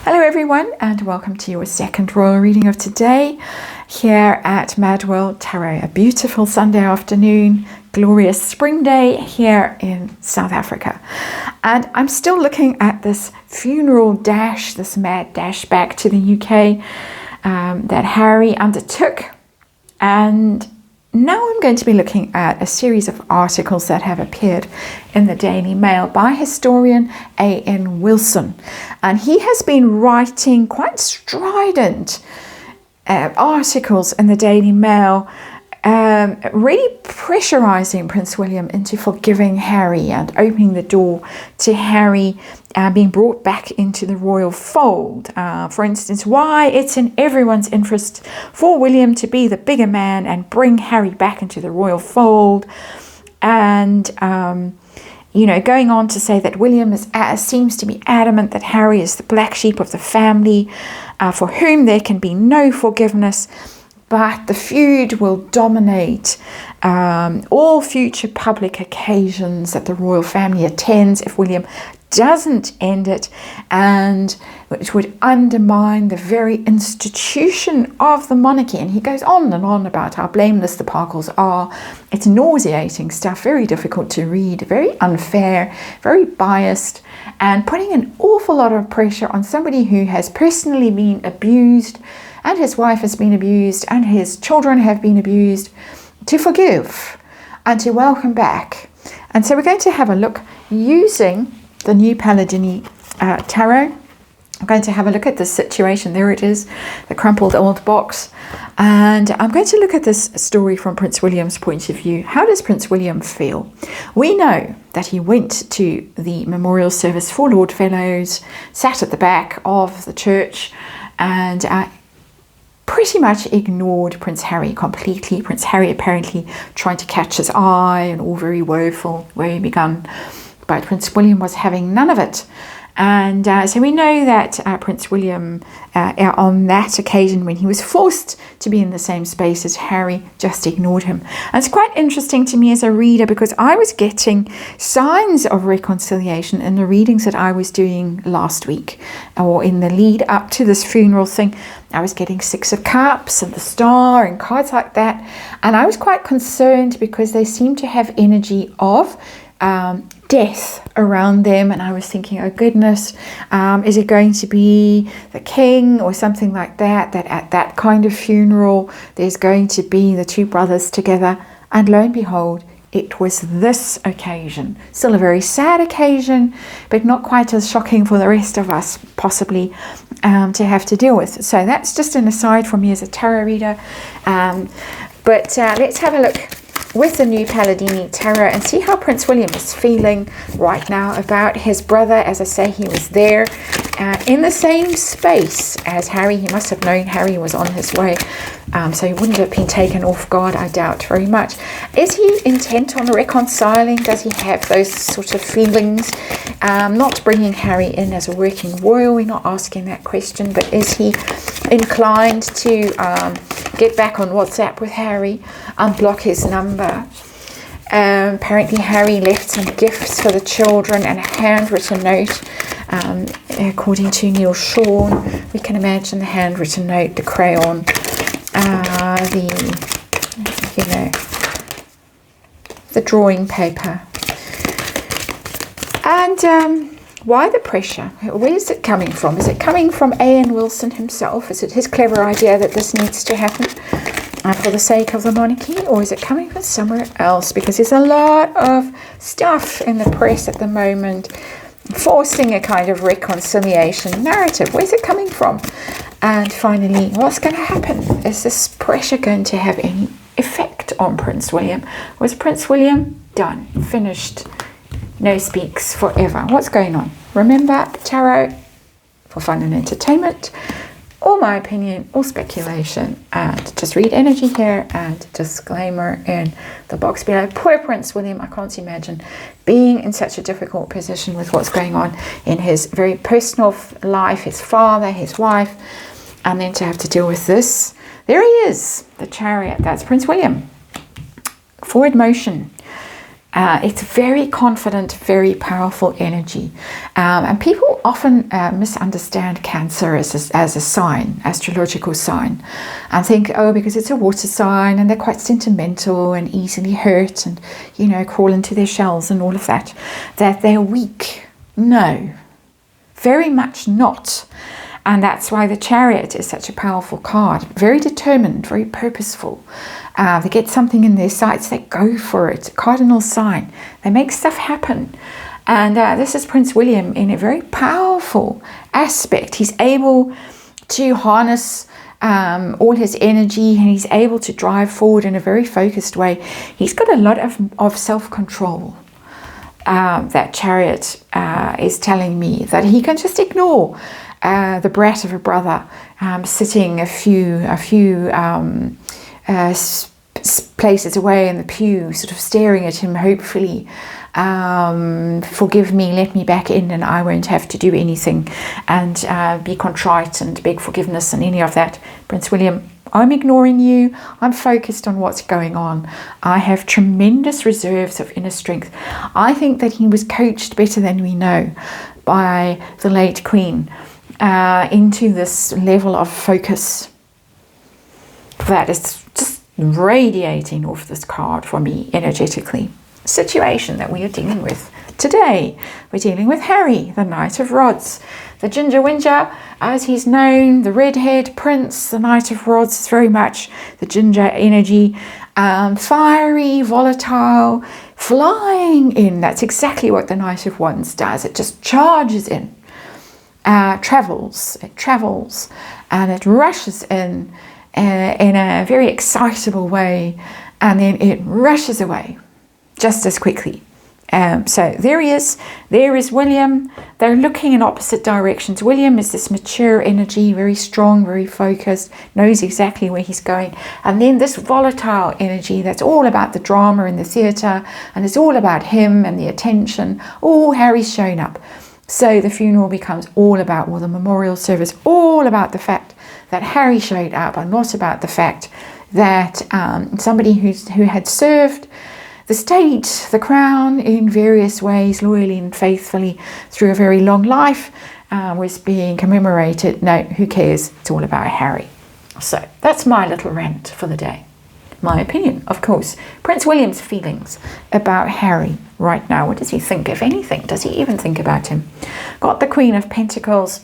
Hello everyone, and welcome to your second royal reading of today here at MadWorldTarot. A beautiful Sunday afternoon, glorious spring day here in South Africa. And I'm still looking at this funeral dash, this mad dash back to the UK that Harry undertook. And now I'm going to be looking at a series of articles that have appeared in the Daily Mail by historian A.N. Wilson. And he has been writing quite strident articles in the Daily Mail, really pressurizing Prince William into forgiving Harry and opening the door to Harry being brought back into the royal fold. For instance, why it's in everyone's interest for William to be the bigger man and bring Harry back into the royal fold. And, going on to say that William seems to be adamant that Harry is the black sheep of the family, for whom there can be no forgiveness. But the feud will dominate all future public occasions that the royal family attends if William doesn't end it, and which would undermine the very institution of the monarchy. And he goes on and on about how blameless the Parkles are. It's nauseating stuff, very difficult to read, very unfair, very biased, and putting an awful lot of pressure on somebody who has personally been abused, and his wife has been abused, and his children have been abused, to forgive and to welcome back. And so we're going to have a look using the new Paladini Tarot. I'm going to have a look at this situation. There it is, the crumpled old box. And I'm going to look at this story from Prince William's point of view. How does Prince William feel? We know that he went to the memorial service for Lord Fellows, sat at the back of the church, and pretty much ignored Prince Harry completely. Prince Harry apparently trying to catch his eye and all very woeful where he began. But Prince William was having none of it. And so we know that Prince William, on that occasion when he was forced to be in the same space as Harry, just ignored him. And it's quite interesting to me as a reader, because I was getting signs of reconciliation in the readings that I was doing last week, or in the lead up to this funeral thing. I was getting Six of Cups and the Star and cards like that. And I was quite concerned because they seemed to have energy of death around them, and I was thinking, oh goodness, is it going to be the king or something like that at that kind of funeral there's going to be the two brothers together? And lo and behold, it was this occasion. Still a very sad occasion, but not quite as shocking for the rest of us possibly to have to deal with. So that's just an aside from me as a tarot reader. But let's have a look with the new Paladini Tarot and see how Prince William is feeling right now about his brother. As I say, he was there in the same space as Harry. He must have known Harry was on his way, so he wouldn't have been taken off guard, I doubt very much. Is he intent on reconciling? Does he have those sort of feelings? Not bringing Harry in as a working royal, we're not asking that question, but is he inclined to get back on WhatsApp with Harry, unblock his number? Apparently Harry left some gifts for the children and a handwritten note, according to Neil Sean. We can imagine the handwritten note, the crayon, the drawing paper. And why the pressure? Where is it coming from? Is it coming from A.N. Wilson himself? Is it his clever idea that this needs to happen for the sake of the monarchy? Or is it coming from somewhere else? Because there's a lot of stuff in the press at the moment forcing a kind of reconciliation narrative. Where's it coming from? And finally, what's going to happen? Is this pressure going to have any effect on Prince William? Was Prince William done, finished, no speaks forever? What's going on? Remember, tarot for fun and entertainment, or my opinion, or speculation, and just read energy here, and disclaimer in the box below. Poor Prince William, I can't imagine being in such a difficult position with what's going on in his very personal life, his father, his wife, and then to have to deal with this. There he is, the Chariot. That's Prince William. Forward motion. It's very confident, very powerful energy. And people often misunderstand Cancer as a sign, astrological sign, and think, oh, because it's a water sign and they're quite sentimental and easily hurt and, you know, crawl into their shells and all of that, that they're weak. No, very much not. And that's why the Chariot is such a powerful card. Very determined, very purposeful. They get something in their sights, they go for it. Cardinal sign. They make stuff happen. And this is Prince William in a very powerful aspect. He's able to harness all his energy, and he's able to drive forward in a very focused way. He's got a lot of self-control. That Chariot is telling me that he can just ignore the brat of a brother sitting a few places away in the pew, sort of staring at him hopefully. Forgive me, let me back in, and I won't have to do anything and be contrite and beg forgiveness and any of that. Prince William, I'm ignoring you. I'm focused on what's going on. I have tremendous reserves of inner strength. I think that he was coached better than we know by the late Queen into this level of focus that is just radiating off this card for me energetically. Situation that we are dealing with today. We're dealing with Harry, the Knight of Rods, the Ginger Whinger, as he's known, the redhead prince. The Knight of Rods is very much the ginger energy, fiery, volatile, flying in. That's exactly what the Knight of Wands does. It just charges in, travels, and it rushes in a very excitable way, and then it rushes away just as quickly. So there he is. There is William. They're looking in opposite directions. William is this mature energy, very strong, very focused, knows exactly where he's going. And then this volatile energy that's all about the drama and the theatre, and it's all about him and the attention. Oh, Harry's shown up. So the funeral becomes all about, well, the memorial service, all about the fact that Harry showed up, and not about the fact that somebody who had served the state, the crown, in various ways, loyally and faithfully through a very long life, was being commemorated. No, who cares? It's all about Harry. So that's my little rant for the day. My opinion, of course. Prince William's feelings about Harry right now. What does he think, if anything? Does he even think about him? Got the Queen of Pentacles.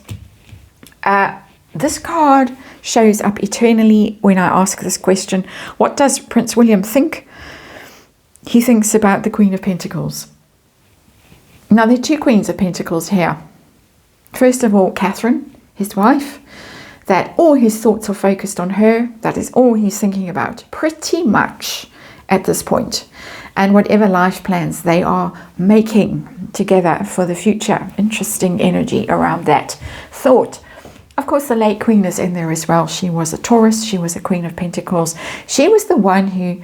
This card shows up eternally when I ask this question. What does Prince William think? He thinks about the Queen of Pentacles. Now, there are two Queens of Pentacles here. First of all, Catherine, his wife, that all his thoughts are focused on her. That is all he's thinking about, pretty much at this point. And whatever life plans they are making together for the future. Interesting energy around that thought. Of course, the late Queen is in there as well. She was a Taurus. She was a Queen of Pentacles. She was the one who,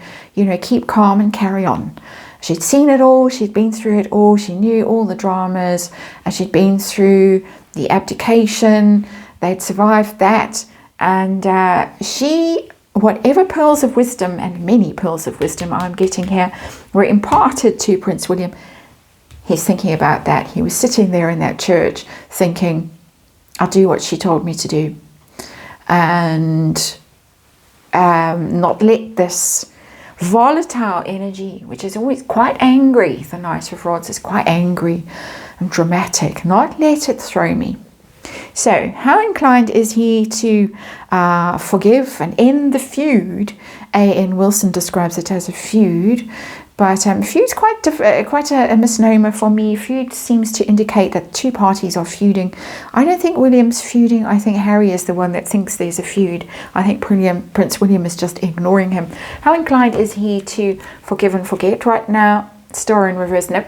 keep calm and carry on. She'd seen it all. She'd been through it all. She knew all the dramas. And she'd been through the abdication. They'd survived that. And whatever pearls of wisdom, and many pearls of wisdom I'm getting here, were imparted to Prince William. He's thinking about that. He was sitting there in that church thinking, I'll do what she told me to do, and not let this volatile energy, which is always quite angry, the Knight of Rods is quite angry and dramatic, not let it throw me. So how inclined is he to forgive and end the feud? A.N. Wilson describes it as a feud. But feud's quite a misnomer for me. Feud seems to indicate that two parties are feuding. I don't think William's feuding. I think Harry is the one that thinks there's a feud. I think Prince William is just ignoring him. How inclined is he to forgive and forget right now? Star in reverse. Nope.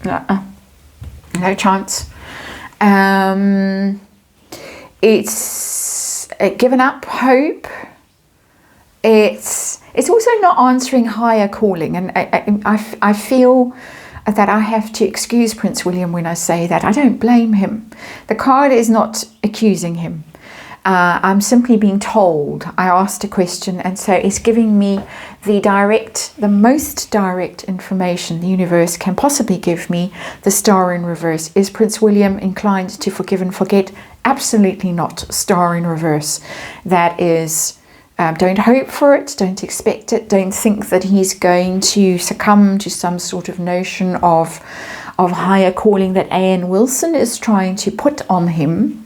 No chance. It's given up hope. It's also not answering higher calling, and I feel that I have to excuse Prince William when I say that. I don't blame him. The card is not accusing him. I'm simply being told. I asked a question, and so it's giving me the most direct information the universe can possibly give me. The Star in reverse. Is Prince William inclined to forgive and forget? Absolutely not. Star in reverse. That is, don't hope for it, don't expect it, don't think that he's going to succumb to some sort of notion of higher calling that A.N. Wilson is trying to put on him.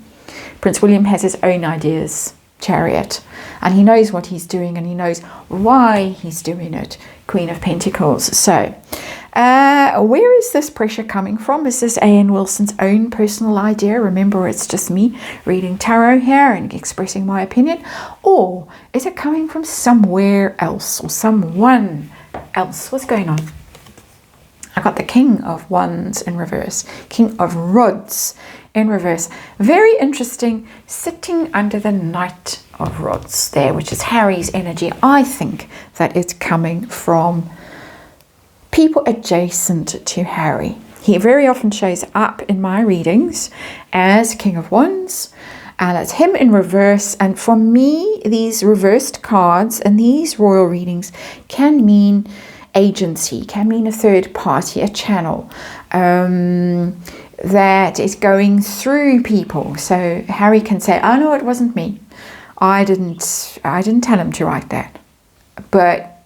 Prince William has his own ideas, Chariot, and he knows what he's doing, and he knows why he's doing it, Queen of Pentacles. So where is this pressure coming from? Is this A.N. Wilson's own personal idea? Remember, it's just me reading tarot here and expressing my opinion. Or is it coming from somewhere else or someone else? What's going on? I got the King of Wands in reverse, King of Rods in reverse. Very interesting, sitting under the Knight of Rods there, which is Harry's energy. I think that it's coming from people adjacent to Harry. He very often shows up in my readings as King of Wands, and it's him in reverse. And for me, these reversed cards and these royal readings can mean agency, can mean a third party, a channel that is going through people. So Harry can say, oh no, it wasn't me, I didn't tell him to write that, but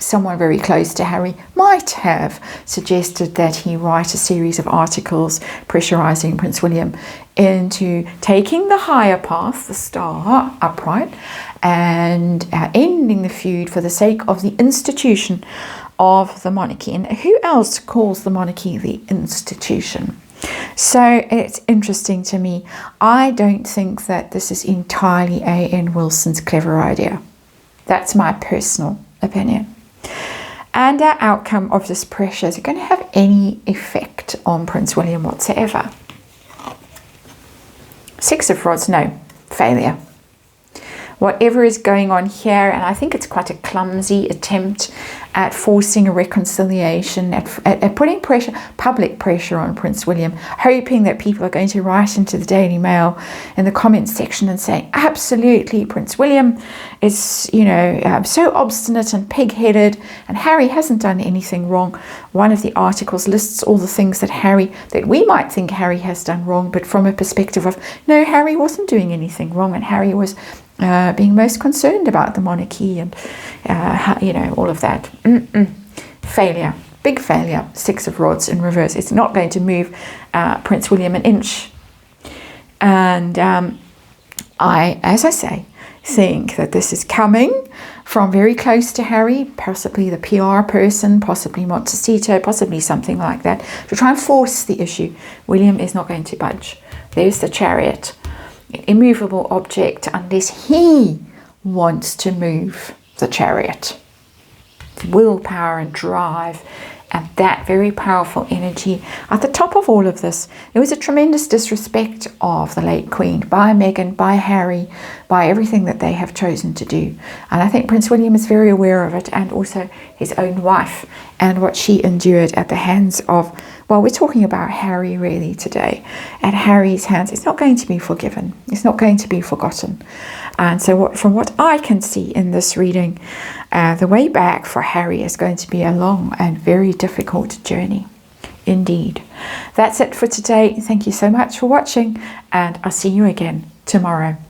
someone very close to Harry might have suggested that he write a series of articles pressurizing Prince William into taking the higher path, the star upright, and ending the feud for the sake of the institution of the monarchy. And who else calls the monarchy the institution? So it's interesting to me. I don't think that this is entirely A.N. Wilson's clever idea. That's my personal opinion. And our outcome of this pressure, is it going to have any effect on Prince William whatsoever? Six of Rods, no, failure. Whatever is going on here, and I think it's quite a clumsy attempt at forcing a reconciliation, at putting pressure, public pressure on Prince William, hoping that people are going to write into the Daily Mail in the comments section and say, absolutely, Prince William is, so obstinate and pig-headed, and Harry hasn't done anything wrong. One of the articles lists all the things that we might think Harry has done wrong, but from a perspective of, no, Harry wasn't doing anything wrong, and Harry was being most concerned about the monarchy and all of that. Failure, big failure. Six of Rods in reverse. It's not going to move Prince William an inch. And I, as I say, think that this is coming from very close to Harry, possibly the PR person, possibly Montecito, possibly something like that, to try and force the issue. William is not going to budge. There's the Chariot. Immovable object unless he wants to move the Chariot. Willpower and drive, and that very powerful energy. At the top of all of this, there was a tremendous disrespect of the late Queen by Meghan, by Harry, by everything that they have chosen to do. And I think Prince William is very aware of it, and also his own wife and what she endured at the hands of, well, we're talking about Harry really today. At Harry's hands, it's not going to be forgiven. It's not going to be forgotten. And so from what I can see in this reading, the way back for Harry is going to be a long and very difficult journey. Indeed. That's it for today. Thank you so much for watching, and I'll see you again tomorrow.